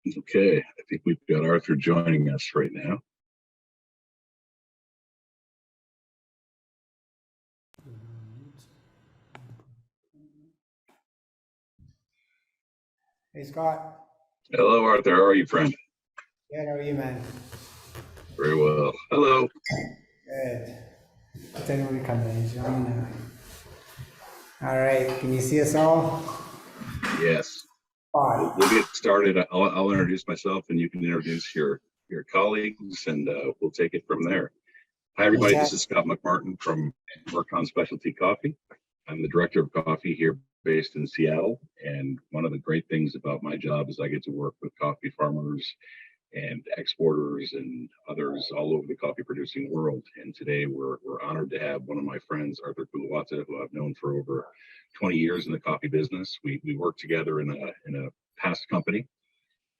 Okay, I think we've got Arthur joining us right now. Hey, Scott. Hello, Arthur. How are you, friend? Good, how are you, man? Very well. Hello. Good. I'll tell you when you come in. He's on now. All right, can you see us all? Yes. Fine. We'll get started. I'll introduce myself, and you can introduce your colleagues, and we'll take it from there. Hi, everybody. This is Scott McMartin from Mercon Specialty Coffee. I'm the director of coffee here based in Seattle. And one of the great things about my job is I get to work with coffee farmers and exporters and others all over the coffee producing world. And today we're honored to have one of my friends, Arthur Kuluwata, who I've known for over 20 years in the coffee business. We worked together in a past company,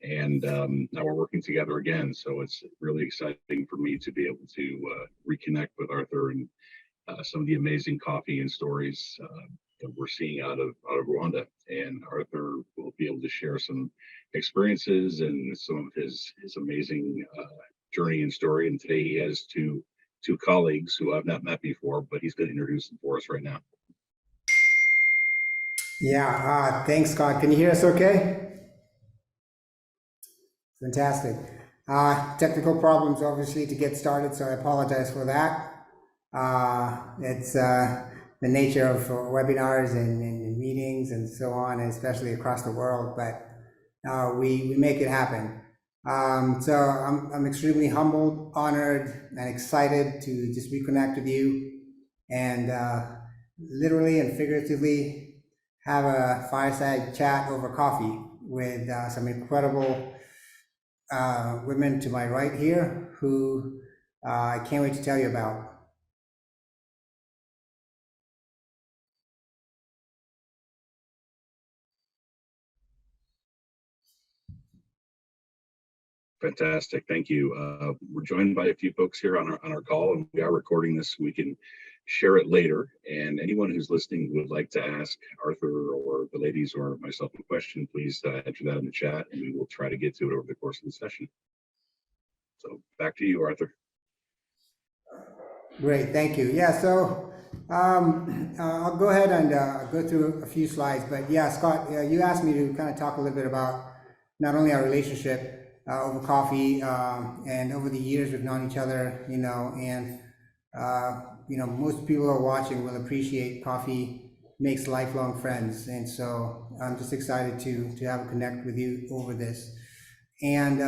and now we're working together again. So it's really exciting for me to be able to reconnect with Arthur and some of the amazing coffee and stories that we're seeing out of Rwanda. And Arthur will be able to share some experiences and some of his amazing journey and story. And today he has two colleagues who I've not met before, but he's going to introduce them for us right now. Yeah, thanks, Scott. Can you hear us okay? Fantastic. Technical problems, obviously, to get started, so I apologize for that. It's the nature of webinars and meetings and so on, especially across the world, but we make it happen. So I'm extremely humbled, honored, and excited to just reconnect with you and literally and figuratively have a fireside chat over coffee with some incredible women to my right here who I can't wait to tell you about. Fantastic. Thank you. We're joined by a few folks here on our call, and we are recording this so we can share it later. And anyone who's listening who would like to ask Arthur or the ladies or myself a question, please enter that in the chat, and we will try to get to it over the course of the session. So back to you, Arthur. Great, thank you. Yeah, so I'll go ahead and go through a few slides. But yeah, Scott, you asked me to kind of talk a little bit about not only our relationship over coffee, and over the years we've known each other, and most people who are watching will appreciate coffee makes lifelong friends, and so I'm just excited to have a connect with you over this. And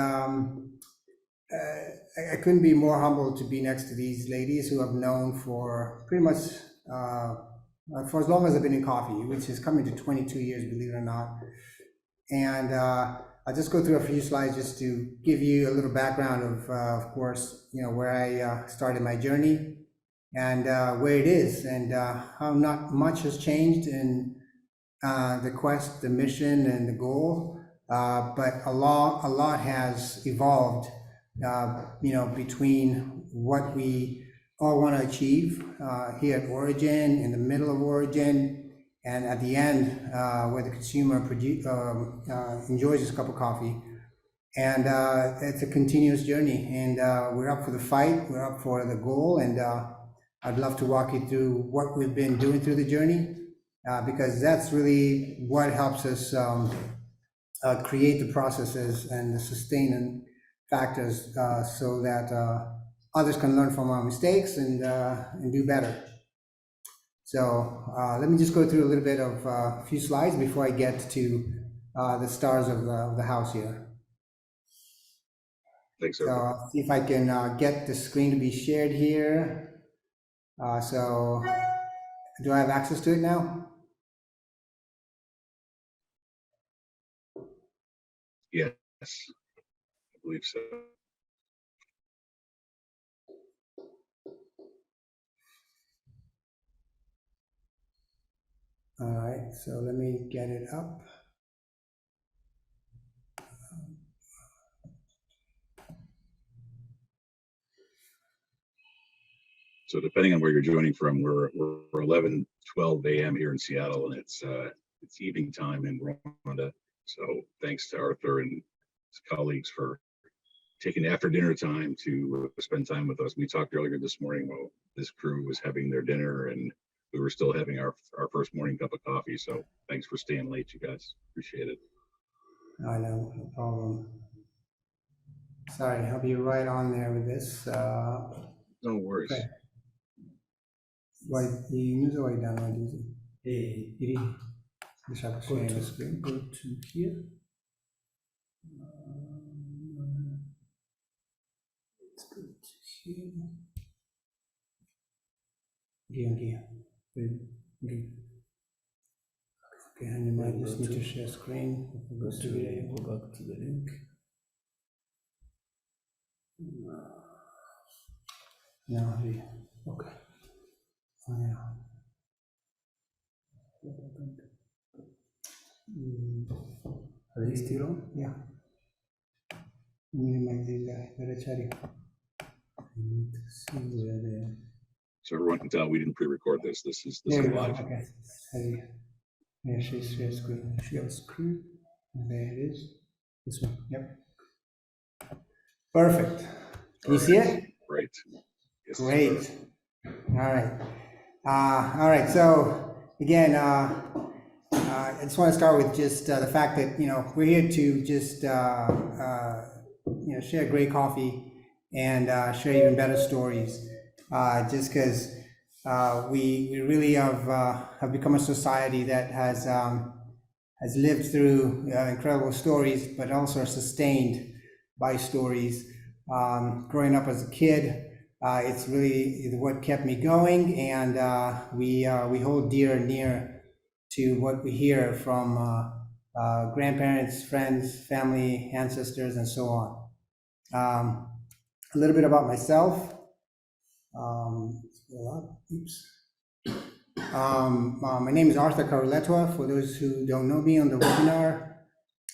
I couldn't be more humbled to be next to these ladies who I've known for pretty much for as long as I've been in coffee, which is coming to 22 years, believe it or not. And I'll just go through a few slides just to give you a little background of course, where I started my journey and where it is, and how not much has changed in the quest, the mission, and the goal, but a lot has evolved, between what we all want to achieve here at Origin, in the middle of Origin, and at the end, where the consumer enjoys his cup of coffee. And it's a continuous journey, and we're up for the fight, we're up for the goal, and I'd love to walk you through what we've been doing through the journey, because that's really what helps us create the processes and the sustaining factors so that others can learn from our mistakes and do better. So let me just go through a little bit of a few slides before I get to the stars of the house here. Thanks, sir. So I'll see if I can get the screen to be shared here. So do I have access to it now? Yes, I believe so. All right, so let me get it up. So depending on where you're joining from, we're 11:12 a.m. here in Seattle, and it's evening time in Rwanda. So thanks to Arthur and colleagues for taking after dinner time to spend time with us. We talked earlier this morning while this crew was having their dinner, and we were still having our first morning cup of coffee. So thanks for staying late, you guys. Appreciate it. I know, no problem. Sorry, I'll be right on there with this. No worries. Okay. Why you use why download using? Iri. Deixa eu share the screen. Go to here. Let's go to here. Here. Okay. Okay, and you might just need to share screen. Go back to the link. No, okay. Oh, yeah. Are they still on? Yeah. Minimize the chatting. I need to see where they are. So everyone can tell we didn't pre-record this. This is There you go. live. Okay. Yeah, share screen. Share screen. There it is. This one. Yep. Perfect. Can you see it? Great. Yes, Great. sir. All right. So again, I just want to start with just the fact that we're here to just share great coffee and share even better stories. Just because we really have become a society that has lived through incredible stories, but also are sustained by stories. Growing up as a kid, it's really what kept me going, and we hold dear and near to what we hear from grandparents, friends, family, ancestors, and so on. A little bit about myself. My name is Arthur Karuletwa. For those who don't know me on the webinar,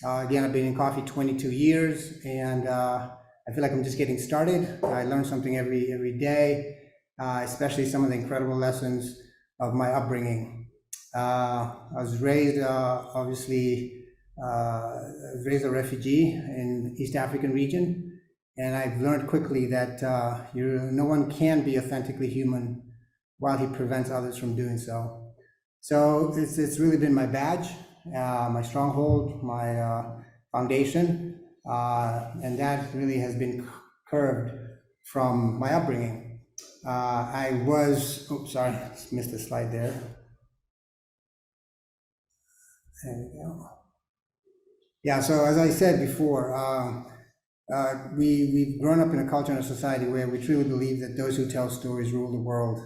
again, I've been in coffee 22 years, and I feel like I'm just getting started. I learn something every day, especially some of the incredible lessons of my upbringing. I was raised, obviously, raised a refugee in East African region. And I've learned quickly that no one can be authentically human while he prevents others from doing so. So it's really been my badge, my stronghold, my foundation, and that really has been curved from my upbringing. I was, sorry, missed the slide there. There we go. Yeah, so as I said before, we've grown up in a culture and a society where we truly believe that those who tell stories rule the world.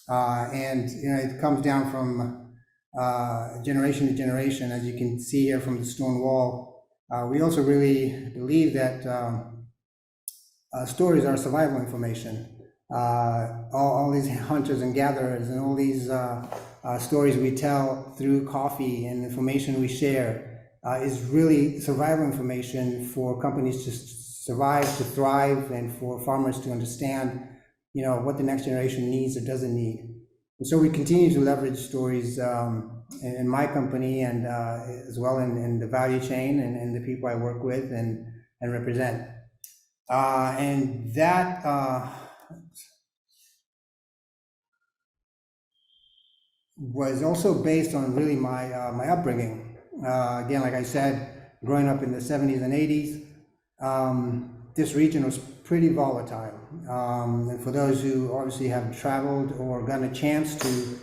And it comes down from generation to generation, as you can see here from the stone wall. We also really believe that stories are survival information. All these hunters and gatherers and all these stories we tell through coffee and information we share is really survival information for companies to survive, to thrive, and for farmers to understand, what the next generation needs or doesn't need. And so we continue to leverage stories in my company and as well in the value chain and the people I work with and represent. And that was also based on really my upbringing. Again, like I said, growing up in the 70s and 80s, this region was pretty volatile. And for those who obviously have traveled or gotten a chance to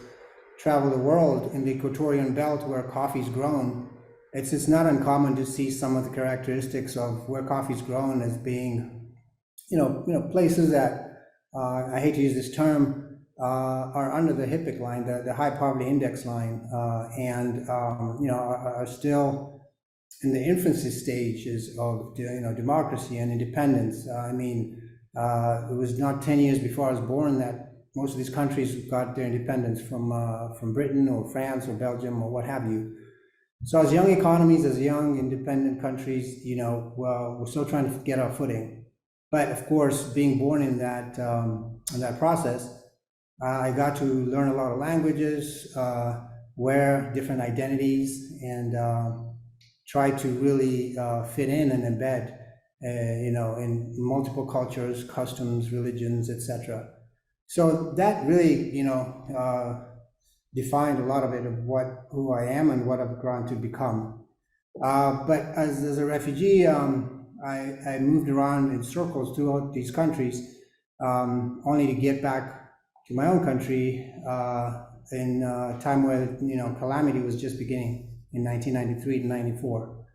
travel the world in the Equatorian belt where coffee's grown, it's not uncommon to see some of the characteristics of where coffee's grown as being, places that, I hate to use this term, are under the HIPIC line, the high poverty index line, and are still in the infancy stages of democracy and independence. It was not 10 years before I was born that most of these countries got their independence from Britain or France or Belgium or what have you. So as young economies, as young independent countries, we're still trying to get our footing. But of course, being born in that process, I got to learn a lot of languages, wear different identities, and try to really fit in and embed, in multiple cultures, customs, religions, etc. So that really, defined a lot of it of who I am and what I've grown to become. But as a refugee, I moved around in circles throughout these countries, only to get back to my own country in a time where calamity was just beginning in 1993 to 94.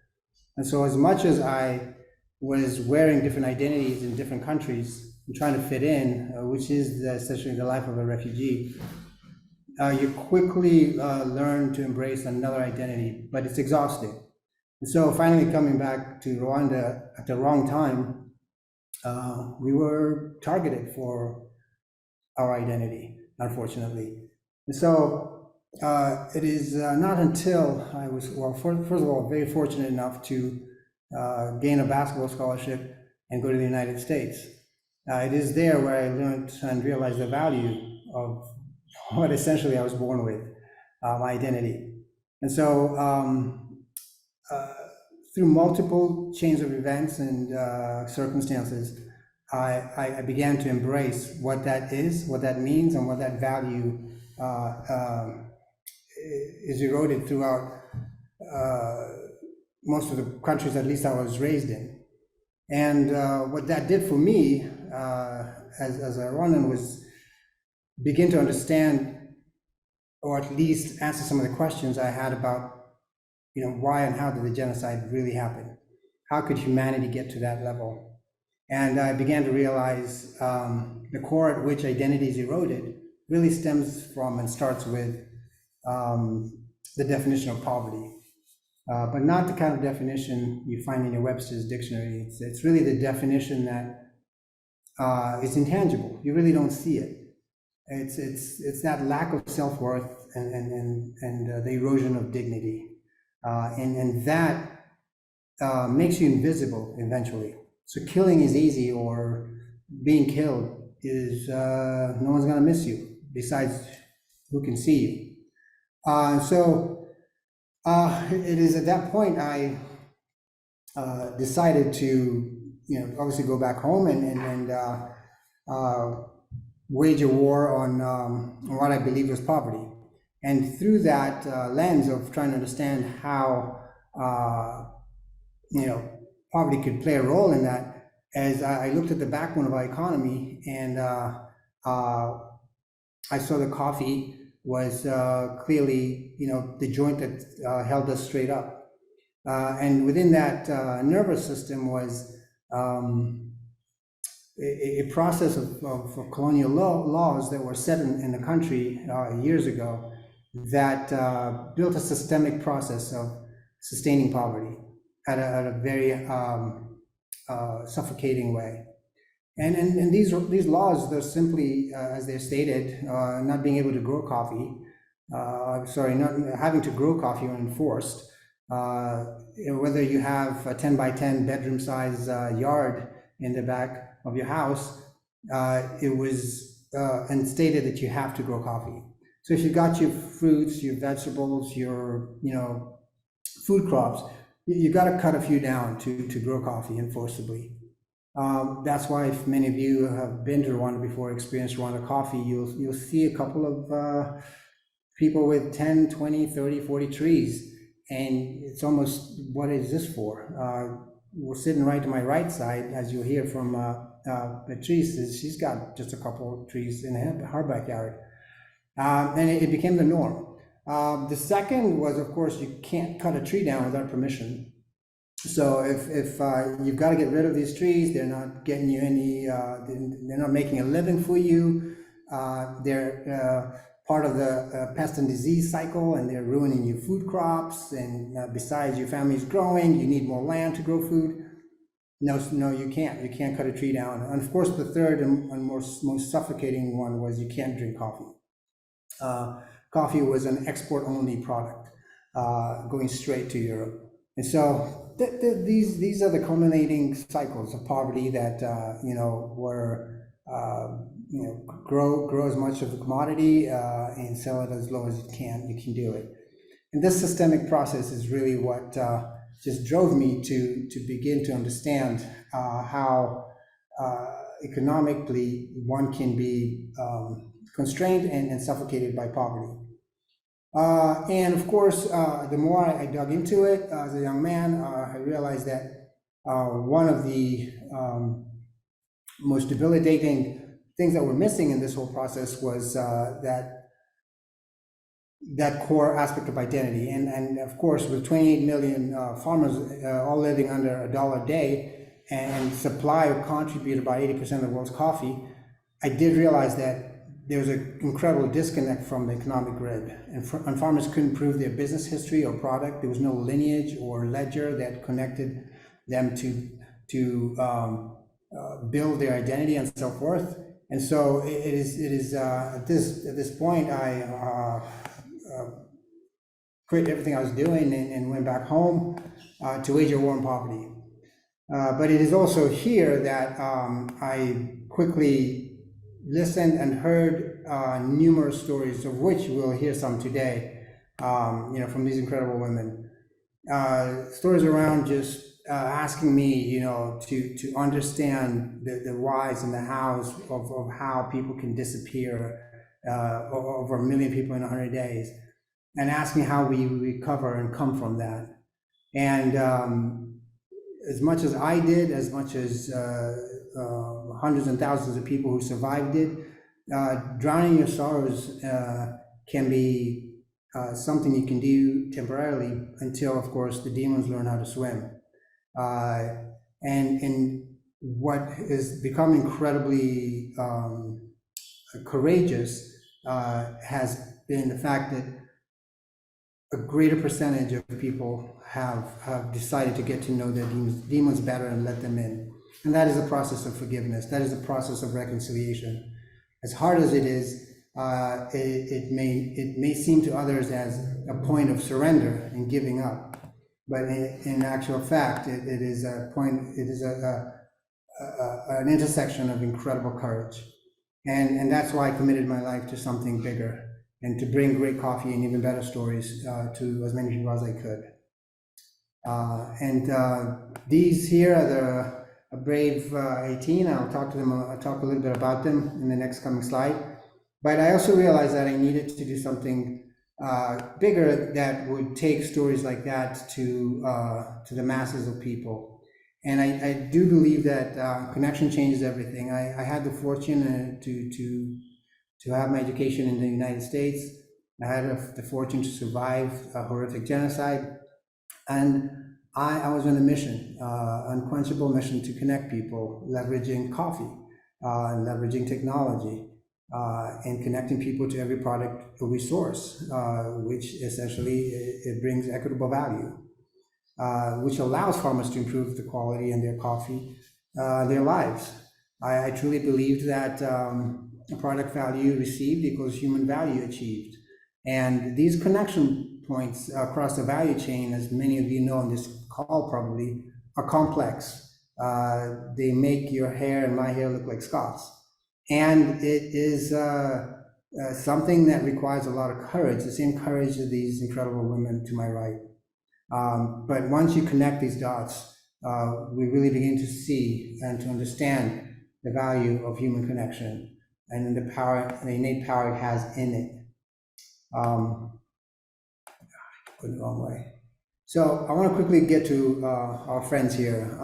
And so, as much as I was wearing different identities in different countries and trying to fit in, which is essentially the life of a refugee, you quickly learn to embrace another identity, but it's exhausting. And so finally coming back to Rwanda at the wrong time, we were targeted for our identity, unfortunately. And so it is not until I was, well, first of all, very fortunate enough to gain a basketball scholarship and go to the United States. It is there where I learned and realized the value of what essentially I was born with, my identity. And so through multiple chains of events and circumstances, I began to embrace what that is, what that means, and what that value is eroded throughout most of the countries, at least I was raised in. And what that did for me as a Rwandan was begin to understand, or at least answer some of the questions I had about, why and how did the genocide really happen? How could humanity get to that level? And I began to realize the core at which identity is eroded really stems from and starts with the definition of poverty. But not the kind of definition you find in your Webster's dictionary. It's really the definition that is intangible. You really don't see it. It's that lack of self-worth and the erosion of dignity. And that makes you invisible eventually. So killing is easy, or being killed is, no one's gonna miss you, besides who can see you. So it is at that point I decided to, obviously go back home and wage a war on what I believed was poverty. And through that lens of trying to understand how, poverty could play a role in that, as I looked at the backbone of our economy, and I saw the coffee was clearly, the joint that held us straight up. And within that nervous system was a process of colonial laws that were set in the country years ago that built a systemic process of sustaining poverty at a very suffocating way. And these laws, they're simply, as they're stated, not being able to grow coffee, not having to grow coffee when enforced, whether you have a 10 by 10 bedroom size yard in the back of your house, it was and stated that you have to grow coffee. So if you got your fruits, your vegetables, your food crops, you got to cut a few down to grow coffee enforceably. That's why if many of you have been to Rwanda before, experienced Rwanda coffee, you'll see a couple of people with 10, 20, 30, 40 trees. And it's almost, what is this for? We're sitting right to my right side, as you'll hear from Patrice, she's got just a couple of trees in her backyard. And it became the norm. The second was, of course, you can't cut a tree down without permission. So if you've got to get rid of these trees, they're not getting you any, they're not making a living for you. They're part of the pest and disease cycle, and they're ruining your food crops. And besides, your family's growing, you need more land to grow food. No, you can't. You can't cut a tree down. And of course, the third and most suffocating one was you can't drink coffee. Coffee was an export-only product, going straight to Europe. And so these are the culminating cycles of poverty that were grow as much of the commodity and sell it as low as you can do it. And this systemic process is really what just drove me to begin to understand how economically one can be constrained and suffocated by poverty. And of course, the more I dug into it as a young man, I realized that one of the most debilitating things that were missing in this whole process was that core aspect of identity. And of course, with 28 million farmers all living under $1 a day and supply or contribute about 80% of the world's coffee, I did realize that there's an incredible disconnect from the economic grid. And farmers couldn't prove their business history or product. There was no lineage or ledger that connected them to build their identity and self-worth. And so it is at this point, I quit everything I was doing and went back home to wage a war on poverty. But it is also here that I quickly listened and heard numerous stories, of which we'll hear some today, from these incredible women. Stories around just asking me, to understand the whys and the hows of how people can disappear over 1 million people in 100 days, and asking how we recover and come from that. And as much as I did, as much as hundreds and thousands of people who survived it, drowning your sorrows can be something you can do temporarily until, of course, the demons learn how to swim. And what has become incredibly courageous has been the fact that a greater percentage of people have decided to get to know their demons better and let them in. And that is a process of forgiveness. That is a process of reconciliation. As hard as it is, it may seem to others as a point of surrender and giving up. But in actual fact, it is an intersection of incredible courage. And that's why I committed my life to something bigger, and to bring great coffee and even better stories to as many people as I could. These here are a brave 18. I'll talk a little bit about them in the next coming slide. But I also realized that I needed to do something bigger that would take stories like that to the masses of people. And I do believe that connection changes everything. I had the fortune to have my education in the United States. I had the fortune to survive a horrific genocide. And I was on a mission, unquenchable mission to connect people, leveraging coffee, leveraging technology, and connecting people to every product or resource, which essentially it brings equitable value, which allows farmers to improve the quality in their coffee, their lives. I truly believed that product value received equals human value achieved. And these connection points across the value chain, as many of you know on this call probably, are complex. They make your hair and my hair look like Scott's. And it is something that requires a lot of courage, the same courage of these incredible women to my right. But once you connect these dots, we really begin to see and to understand the value of human connection and the power, the innate power it has in it. Going the wrong way. So I want to quickly get to our friends here.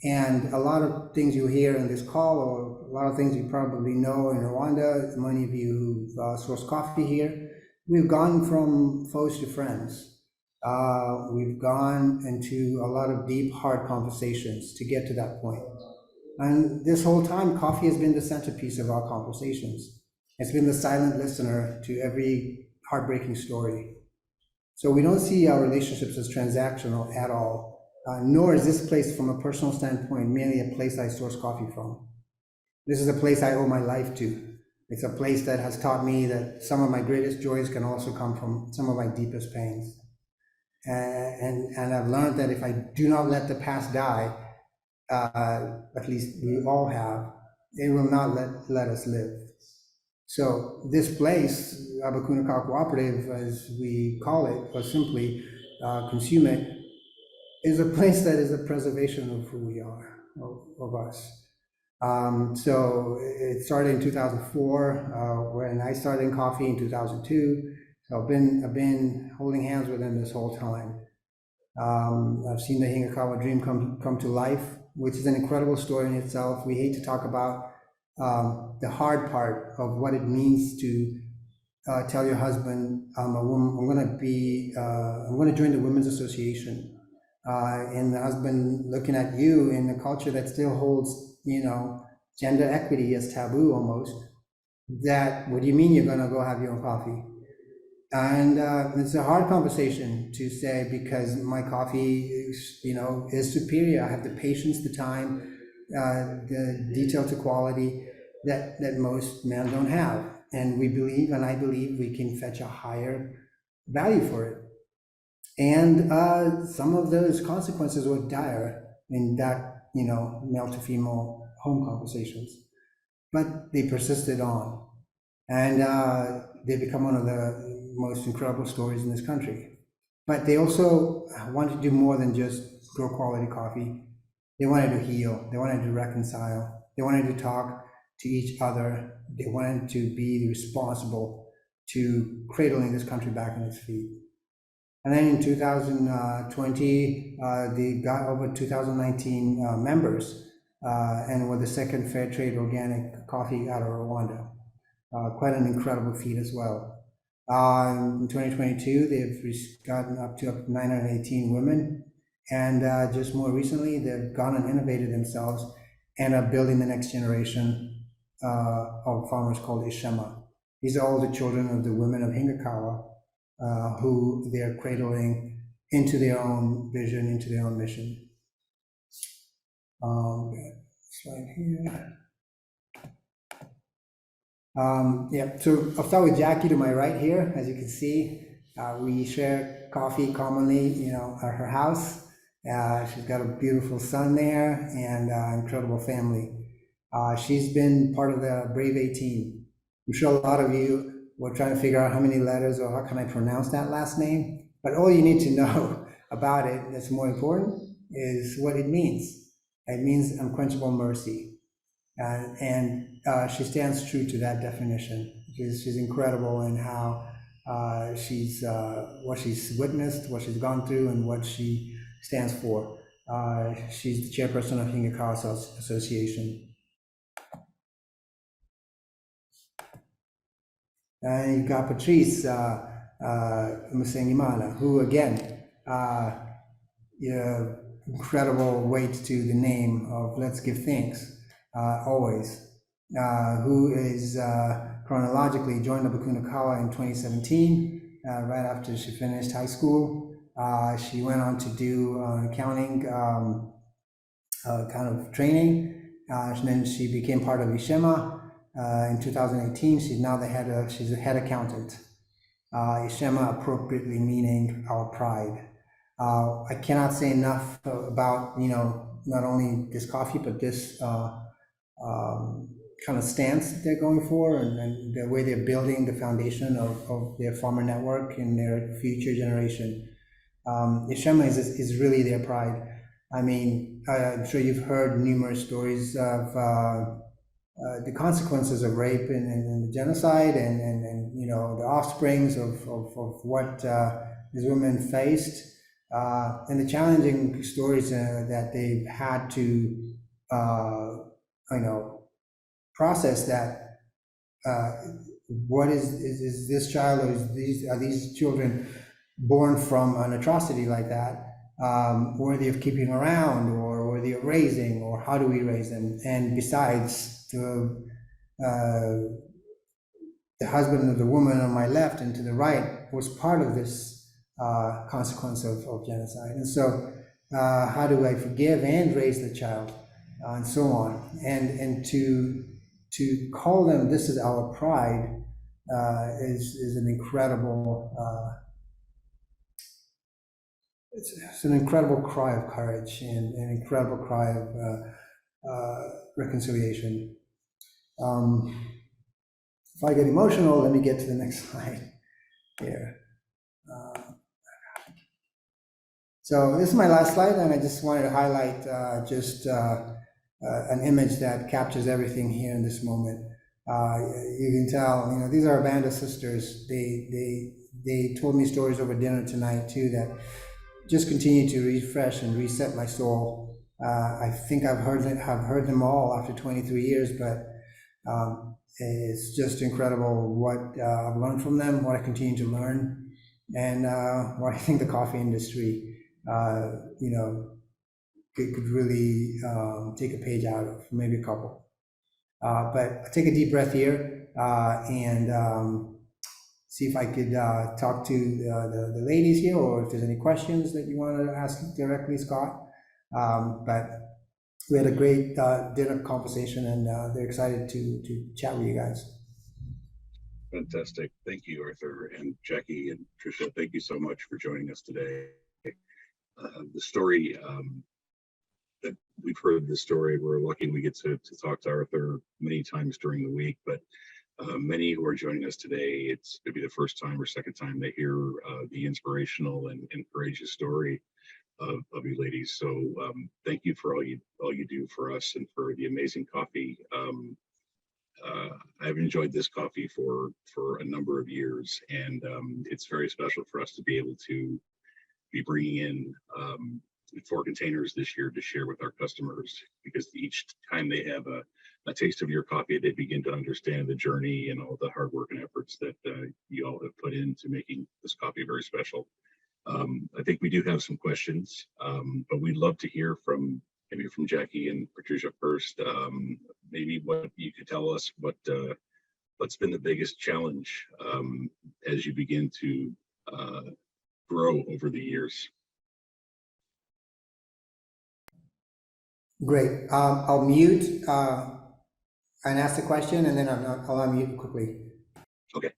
And a lot of things you hear in this call, or a lot of things you probably know in Rwanda, many of you who've sourced coffee here, we've gone from foes to friends. We've gone into a lot of deep, hard conversations to get to that point. And this whole time, coffee has been the centerpiece of our conversations. It's been the silent listener to every heartbreaking story. So we don't see our relationships as transactional at all, nor is this place from a personal standpoint merely a place I source coffee from. This is a place I owe my life to. It's a place that has taught me that some of my greatest joys can also come from some of my deepest pains. And I've learned that if I do not let the past die, at least we all have, it will not let us live. So this place, Abakuna Cooperative, as we call it, or simply Consume It, is a place that is a preservation of who we are, of us. So it started in 2004, when I started in coffee in 2002. So I've been holding hands with them this whole time. I've seen the Hingakawa dream come to life, which is an incredible story in itself. We hate to talk about the hard part of what it means to tell your husband, I'm a woman, I'm going to join the Women's Association. And the husband looking at you in a culture that still holds, gender equity as taboo almost. That, what do you mean you're going to go have your own coffee? And it's a hard conversation to say, because my coffee is superior. I have the patience, the time, the detail to quality that most men don't have. And we believe, and I believe, we can fetch a higher value for it. And some of those consequences were dire in that, male to female home conversations. But they persisted on. And they become one of the most incredible stories in this country. But they also wanted to do more than just grow quality coffee. They wanted to heal. They wanted to reconcile. They wanted to talk to each other. They wanted to be responsible to cradling this country back on its feet. And then in 2020, they got over 2019 members and were the second fair trade organic coffee out of Rwanda. Quite an incredible feat as well. In 2022, they've gotten up to 918 women. And just more recently, they've gone and innovated themselves and are building the next generation of farmers called Ishema. These are all the children of the women of Hingakawa who they're cradling into their own vision, into their own mission. Slide here. So I'll start with Jackie to my right here. As you can see, we share coffee commonly, at her house. She's got a beautiful son there and incredible family. She's been part of the Brave 18. I'm sure a lot of you were trying to figure out how many letters or how can I pronounce that last name, but all you need to know about it that's more important is what it means. It means unquenchable mercy. And she stands true to that definition. She's incredible in how she's what she's witnessed, what she's gone through, and what she stands for. She's the chairperson of Hingakawa Association. And you've got Patrice Musengimana, who again, incredible weight to the name of Let's Give Thanks. Always, who is chronologically joined the Bakunakawa in 2017, right after she finished high school. She went on to do accounting kind of training, and then she became part of Ishema. In 2018, she's now she's the head accountant. Ishema appropriately meaning our pride. I cannot say enough about, not only this coffee, but this kind of stance that they're going for, and the way they're building the foundation of their farmer network in their future generation. Ishema is really their pride. I mean, I'm sure you've heard numerous stories of the consequences of rape and genocide, and the offsprings of what these women faced, and the challenging stories that they've had to process that. What is this child, or are these children born from an atrocity like that, worthy of keeping around, or worthy of raising, or how do we raise them? And besides, the husband of the woman on my left and to the right was part of this consequence of genocide. And so how do I forgive and raise the child, and so on. And to call them, this is our pride, is an incredible, it's an incredible cry of courage, and an incredible cry of reconciliation. If I get emotional, let me get to the next slide here. So this is my last slide, and I just wanted to highlight an image that captures everything here in this moment. You can tell, you know, these are a band of sisters. They told me stories over dinner tonight too that just continue to refresh and reset my soul. I think I've heard them all after 23 years, but it's just incredible what I've learned from them, what I continue to learn, and what I think the coffee industry, you know, could really take a page out of, maybe a couple. But I'll take a deep breath here and see if I could talk to the ladies here, or if there's any questions that you want to ask directly, Scott. But we had a great dinner conversation, and they're excited to chat with you guys. Fantastic. Thank you, Arthur and Jackie and Tricia. Thank you so much for joining us today. The story that we've heard, the story, we're lucky we get to talk to Arthur many times during the week, but many who are joining us today, it's going to be the first time or second time they hear the inspirational and courageous story of you ladies. So thank you for all you do for us and for the amazing coffee. I've enjoyed this coffee for a number of years, and it's very special for us to be able to be bringing in 4 containers this year to share with our customers, because each time they have a taste of your coffee, they begin to understand the journey and all the hard work and efforts that you all have put into making this coffee very special. I think we do have some questions, but we'd love to hear from maybe from Jackie and Patricia first. Maybe what you could tell us what's been the biggest challenge as you begin to grow over the years. Great. I'll mute and ask the question, and then I'll unmute quickly. Okay.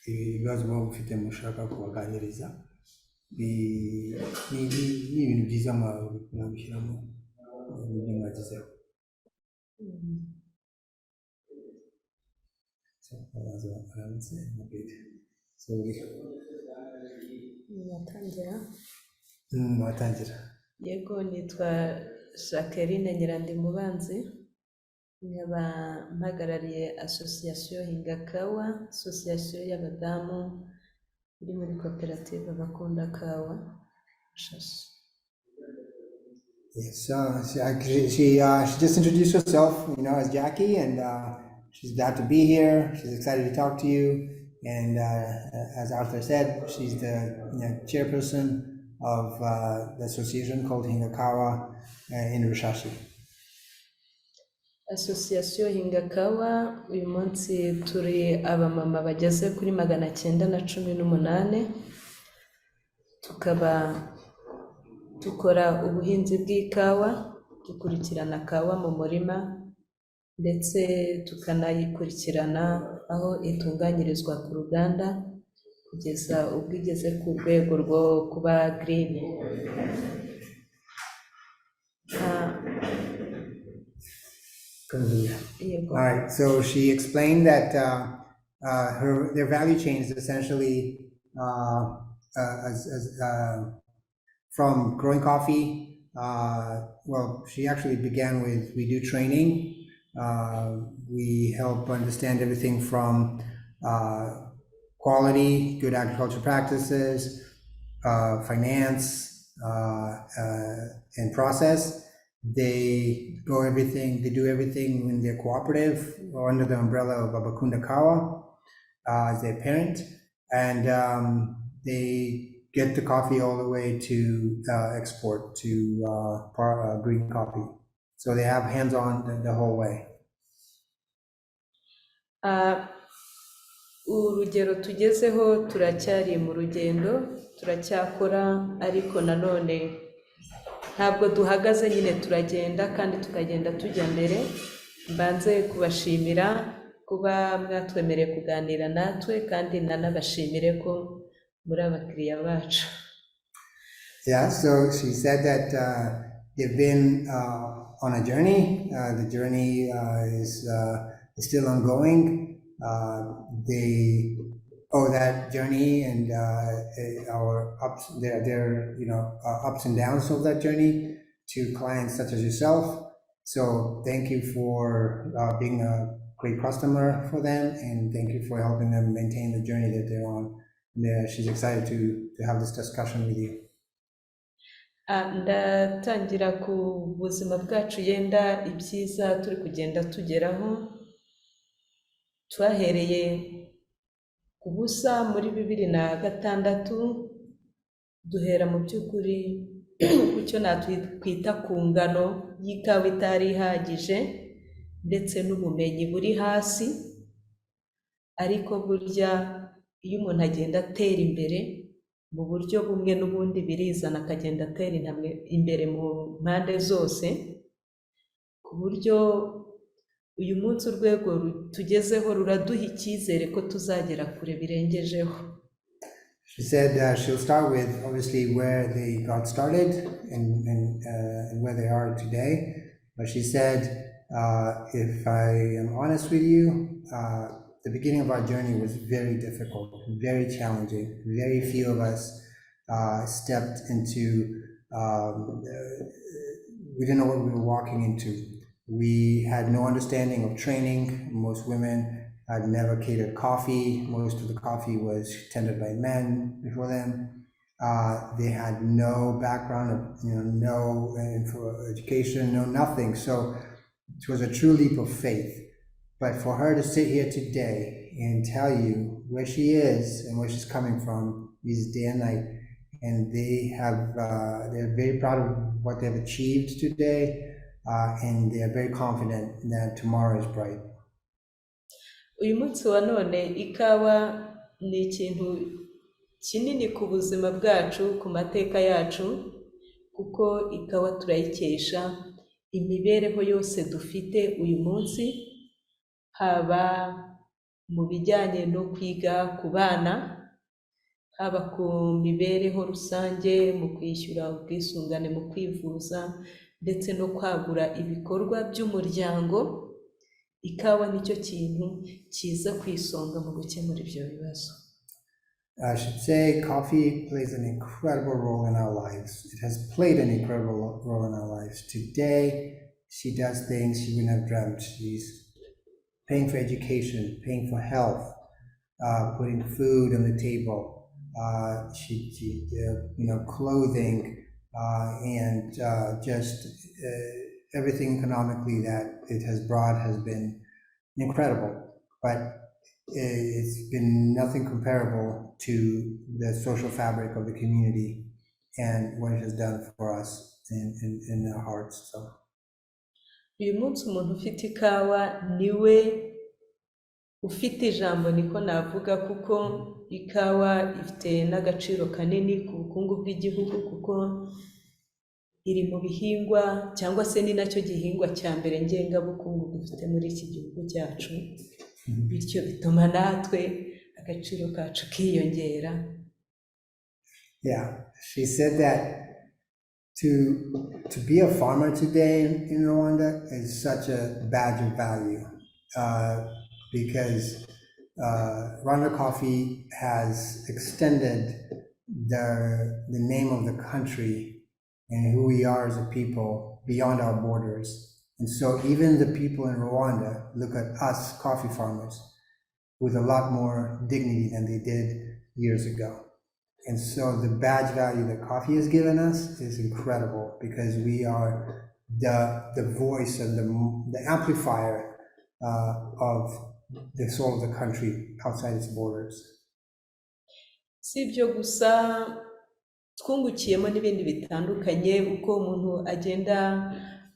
Ibibazo muba mufite mushaka kubaganiriza ni ibintu byiza mwabishyiramo ibyo mwagezeho. Watangira. Yego, nitwa Jacqueline Nyirandimubanzi, nkaba mpagarariye asosiyasiyo Hingakawa, asosiyasiyo y'abadamu iri muri koperative bakunda kawa Shashi. Yes, she just introduced herself, you know, as Jackie, and she's glad to be here. She's excited to talk to you, and as Arthur said, she's the chairperson of the association called Hingakawa in Rushashi. Asosiyasiyo Hingakawa, uyu munsi turi abamama bageze kuri 918, tukaba dukora ubuhinzi bw'ikawa, dukurikirana kawa mu murima ndetse tukanayikurikirana aho itunganyirizwa ku ruganda kugeza ubwo igeze ku rwego rwo kuba green. All right, so she explained that their value chain is essentially from growing coffee. Well, she actually began with, we do training. We help understand everything from quality, good agriculture practices, finance, and process. They do everything in their cooperative or under the umbrella of Bakunda Kawa as their parent, and they get the coffee all the way to export to green coffee. So they have hands-on the whole way. urugero tugezeho turacyari mu rugendo turacyakora ariko nanone ntabwo duhagaze nyine turagenda kandi tukagenda tujya mbere mbanze kubashimira kuba mwatwemereye kuganira natwe kandi nanabashimire ko muri abakiriya bacu. Yeah, so she said that they've been on a journey. The journey is still ongoing. They owe that journey and our ups, their ups and downs of that journey to clients such as yourself. So thank you for being a great customer for them, and thank you for helping them maintain the journey that they're on. And she's excited to have this discussion with you. Ndatangira ku buzima bwacu yenda ibyiza turi kugenda tugeraho twahereye ku busa muri 2006 duhera mu by'ukuri ku cyo natwita ku ngano y'ikawa itari ihagije ndetse n'ubumenyi buri hasi, ariko burya iyo umuntu agenda atera imbere mu buryo bumwe n'ubundi birizana akagenda atera imbere mu mpande zose ku buryo uyu munsi urwego tugezeho ruraduha icyizere ko tuzagera kure birengejeho. She said she'll start with obviously where they got started and where they are today, but she said if I am honest with you, the beginning of our journey was very difficult, very challenging. Very few of us stepped into, we didn't know what we were walking into. We had no understanding of training. Most women had never catered coffee. Most of the coffee was tended by men before them. They had no background of, no education, no nothing. So it was a true leap of faith. But for her to sit here today and tell you where she is and where she's coming from is day and night, and they're very proud of what they've achieved today, and they are very confident that tomorrow is bright. Uyu munsi wa none ikawa ni ikintu kinini ku buzima bwacu, ku mateka yacu, kuko ikawa turayikesha imibereho yose dufite uyu munsi, haba mu bijyanye no kwiga ku bana, haba ku mibereho rusange mu kwishyura ubwisungane mu kwivuza ndetse no kwagura ibikorwa by'umuryango. Ikawa nicyo kintu kiza ku isonga mu gukemura ibyo bibazo. I should say coffee plays an incredible role in our lives. It has played an incredible role in our lives. Today, she does things she wouldn't have dreamt. She's paying for education, paying for health, putting food on the table, clothing, and just everything economically that it has brought has been incredible. But it's been nothing comparable to the social fabric of the community and what it has done for us in our hearts. So. Uyu munsi umuntu ufite ikawa niwe ufite ijambo, niko navuga, kuko ikawa ifite n'agaciro kanini ku bukungu bw'igihugu, kuko iri mu bihingwa cyangwa se ni nacyo gihingwa cya mbere ngengabukungu dufite muri iki gihugu cyacu, bityo bituma natwe agaciro kacu kiyongera. Yeah, she said that to be a farmer today in Rwanda is such a badge of value, because Rwanda Coffee has extended the name of the country and who we are as a people beyond our borders. And so even the people in Rwanda look at us coffee farmers with a lot more dignity than they did years ago. And so the badge value that coffee has given us is incredible, because we are the voice and the amplifier of the soul of the country outside its borders. Si ibyo gusa, twungukiyemo n'ibindi bitandukanye uko umuntu agenda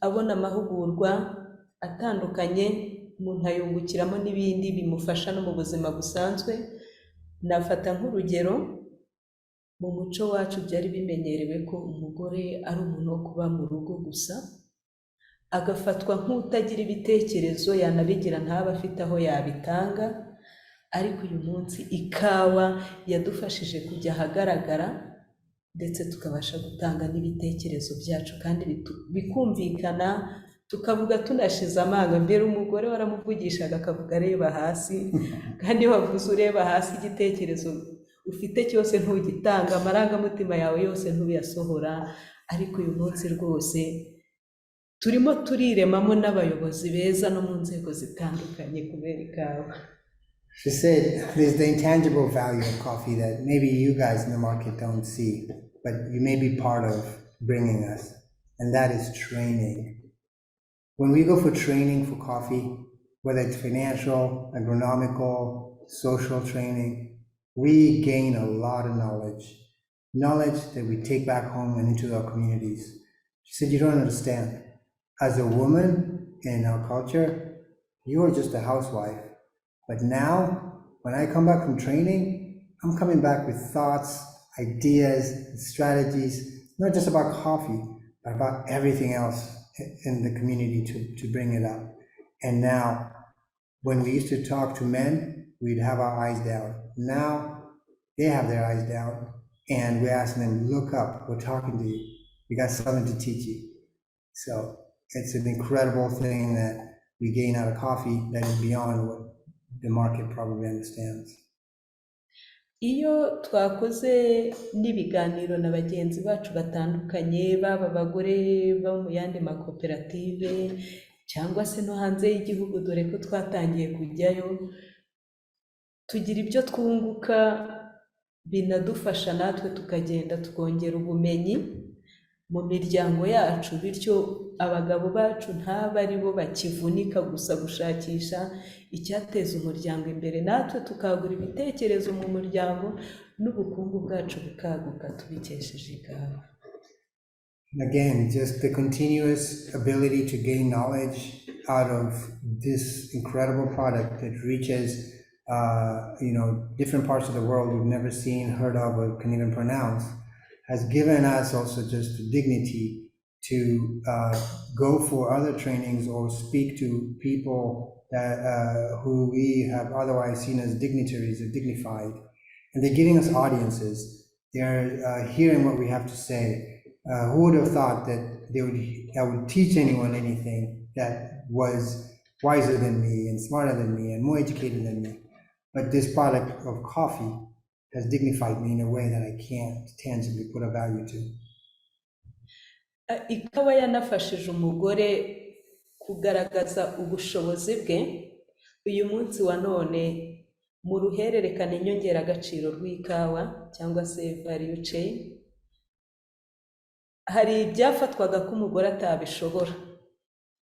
abona amahugurwa atandukanye umuntu ayungukiramo n'ibindi bimufasha no mu buzima busanzwe. Nafata nk'urugero, mu muco wacu byari bimenyerewe ko umugore ari umuntu wo kuba mu rugo gusa, agafatwa nk'utagira ibitekerezo, yanabigira ntabe afite aho yabitanga. Ariko uyu munsi ikawa yadufashije kujya ahagaragara, ndetse tukabasha gutanga n'ibitekerezo byacu kandi bikumvikana, tukavuga tunashize amanga. Mbere umugore waramuvugishaga akavuga areba hasi, kandi iyo wavuze ureba hasi igitekerezo ufite cyose ntugitanga, amarangamutima yawe yose ntuyasohora. Ariko uyu munsi rwose turimo turiremamo n'abayobozi beza no mu nzego zitandukanye kubera ikawa. She said there's the intangible value of coffee that maybe you guys in the market don't see, but you may be part of bringing us, and that is training. When we go for training for coffee, whether it's financial, agronomical, social training, we gain a lot of knowledge that we take back home and into our communities. She said, you don't understand. As a woman in our culture, you are just a housewife. But now, when I come back from training, I'm coming back with thoughts, ideas, strategies, not just about coffee, but about everything else in the community to bring it up. And now, when we used to talk to men, we'd have our eyes down. Now, they have their eyes down, and we're asking them, look up, we're talking to you. We got something to teach you. So it's an incredible thing that we gain out of coffee that is beyond what the market probably understands. Iyo twakoze n'ibiganiro na bagenzi bacu batandukanye, baba abagore bo mu yandi makoperative cyangwa se no hanze y'igihugu, dore ko twatangiye kujyayo, tugira ibyo twunguka, binadufasha natwe tukagenda tukongera ubumenyi mu miryango yacu, bityo abagabo bacu ntaba ari bo bakivunika gusa gushakisha icyateza umuryango imbere, natwe tukagura ibitekerezo mu muryango n'ubukungu bwacu bukaguka tubikesheje ikawa. Again, just the continuous ability to gain knowledge out of this incredible product that reaches different parts of the world we've never seen, heard of, or can even pronounce, has given us also just the dignity to go for other trainings or speak to people that who we have otherwise seen as dignitaries or dignified. And they're giving us audiences. They're hearing what we have to say. Who would have thought that I would teach anyone anything that was wiser than me and smarter than me and more educated than me? But this product of coffee has dignified me in a way that I can't tangibly put a value to. Ikawa yanafashije umugore kugaragaza ubushobozi bwe. Uyu munsi wa none mu ruhererekane nyongeragaciro rw'ikawa cyangwa se value chain, hari ibyafatwaga ko umugore atabishobora,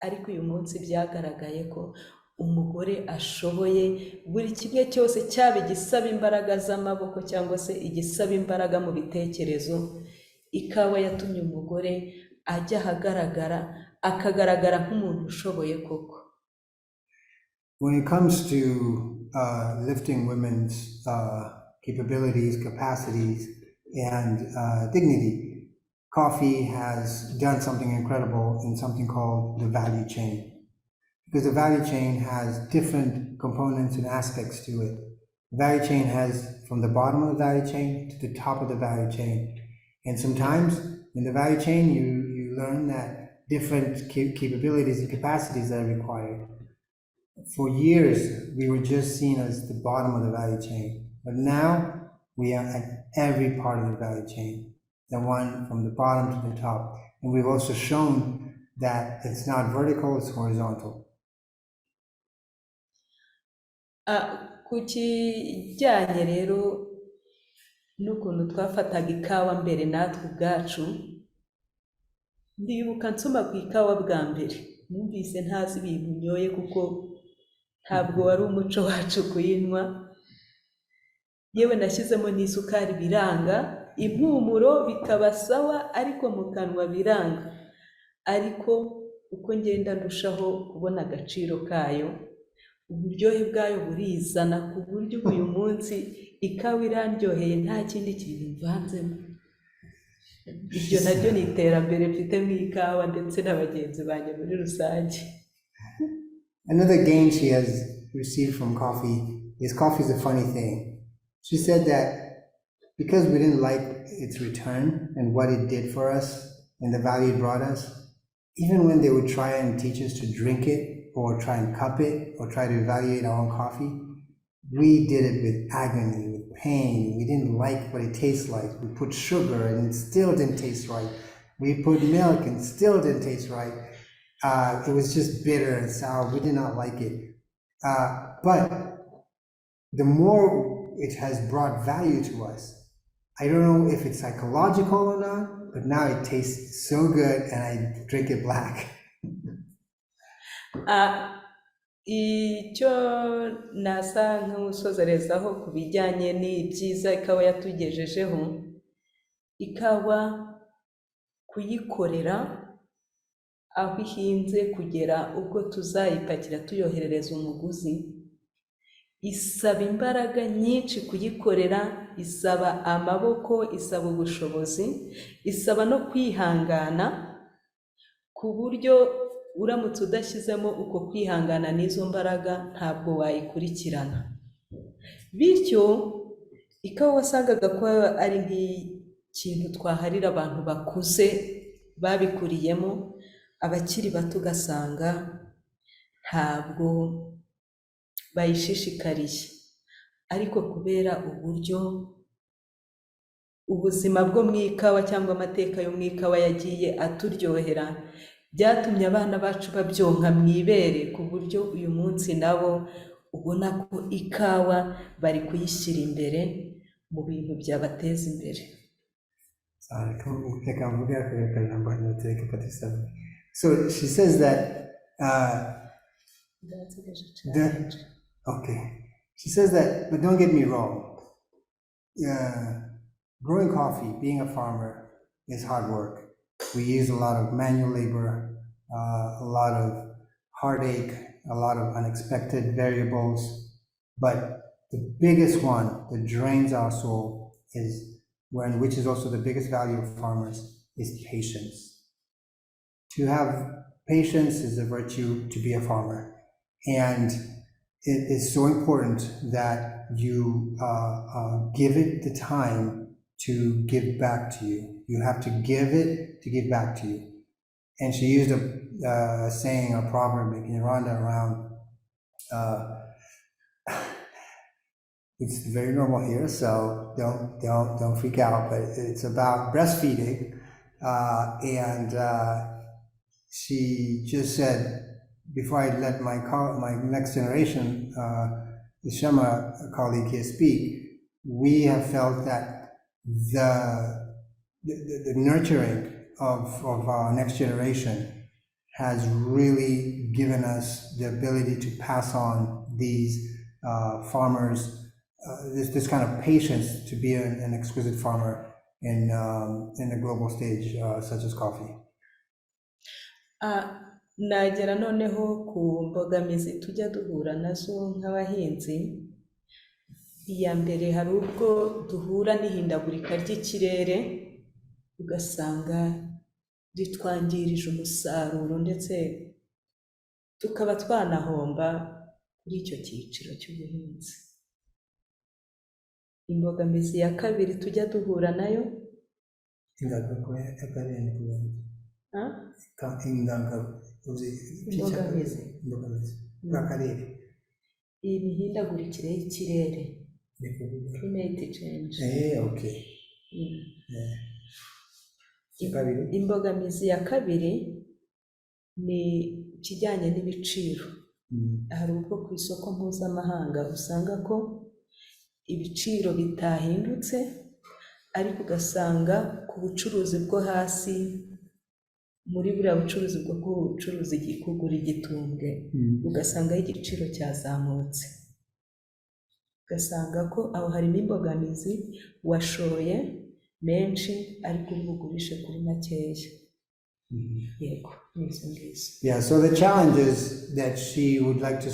ariko uyu munsi byagaragaye ko umugore ashoboye buri kimwe cyose, cyaba igisaba imbaraga z'amaboko cyangwa se igisaba imbaraga mu bitekerezo. Ikawa yatumye umugore ajya ahagaragara, akagaragara nk'umuntu ushoboye koko. When it comes to lifting women's capabilities, capacities, and dignity, coffee has done something incredible in something called the value chain. Because the value chain has different components and aspects to it. The value chain has from the bottom of the value chain to the top of the value chain. And sometimes in the value chain, you learn that different capabilities and capacities that are required. For years, we were just seen as the bottom of the value chain. But now we are at every part of the value chain, the one from the bottom to the top. And we've also shown that it's not vertical, it's horizontal. Ku kijyanye rero n'ukuntu twafataga ikawa mbere natwe ubwacu, ndibuka nsoma ku ikawa bwa mbere, numvise ntazi ibintu nyoye kuko ntabwo wari umuco wacu kuyinywa. Yewe nashyizemo n'isukari biranga, impumuro bikaba sawa, ariko mu kanwa biranga. Ariko uko ngenda ndushaho kubona agaciro kayo, uburyohe bwayo burizana ku buryo uyu munsi ikawa irandyoheye nta kindi kintu mvanzemo. Iryo naryo ni iterambere mfite mu ikawa ndetse na bagenzi banjye muri rusange. Another gain she has received from coffee is coffee is a funny thing. She said that because we didn't like its return and what it did for us and the value it brought us, even when they would try and teach us to drink it or try and cup it or try to evaluate our own coffee, we did it with agony, with pain. We didn't like what it tastes like. We put sugar and it still didn't taste right. We put milk and still didn't taste right. It was just bitter and sour. We did not like it. But the more it has brought value to us, I don't know if it's psychological or not, but now it tastes so good and I drink it black. Icyo nasa nk'usozerezaho ku bijyanye n'ibyiza ikawa yatugejejeho, ikawa kuyikorera aho ihinze kugera ubwo tuzayipakira tuyoherereza umuguzi, isaba imbaraga nyinshi kuyikorera, isaba amaboko, isaba ubushobozi, isaba no kwihangana, ku buryo uramutse udashyizemo uko kwihangana n'izo mbaraga ntabwo wayikurikirana. Bityo ikawa wasangaga ko ari nk'ikintu twaharira abantu bakuze babikuriyemo, abakiri bato ugasanga ntabwo bayishishikariye. Ariko kubera uburyo ubuzima bwo mu ikawa cyangwa amateka yo mu ikawa yagiye aturyohera, byatumye abana bacu babyonka mu ibere ku buryo uyu munsi nabo ubona ko ikawa bari kuyishyira imbere mu bintu byabateza imbere. So she says that she says that, but don't get me wrong, growing coffee, being a farmer, is hard work. We use a lot of manual labor, a lot of heartache, a lot of unexpected variables, but the biggest one that drains our soul is which is also the biggest value of farmers, is patience. To have patience is a virtue to be a farmer, and it is so important that you give it the time to give back to you. You have to give it to give back to you. And she used a saying, a proverb in Rwanda around, it's very normal here, so don't freak out, but it's about breastfeeding. And she just said, before I let my next generation, the Shema colleague here speak, we have felt that the nurturing of our next generation has really given us the ability to pass on these farmers, this kind of patience to be an exquisite farmer in a global stage such as coffee. Nagera noneho ku mbogamizi tujya duhura nazo nk'abahinzi. Iya mbere hari ubwo duhura n'ihindagurika ry'ikirere, ugasanga ritwangirije umusaruro ndetse tukaba twanahomba kuri icyo cyiciro cy'ubuhinzi. Imbogamizi ya kabiri tujya duhura nayo, imihindagurikire y'ikirere, climate change. Okay. Imbogamizi ya kabiri ni ikijyanye n'ibiciro. Hari ubwo ku isoko mpuzamahanga usanga ko ibiciro bitahindutse, ariko ugasanga ku bucuruzi bwo hasi, muri buriya bucuruzi bwo kugura igitumbwe, ugasanga igiciro cyazamutse. Ugasanga ko aho harimo imbogamizi, washoye menshi ariko ubugurishe kuri makeya. yego ni izo ngizo. Yeah, so the challenges that she would like to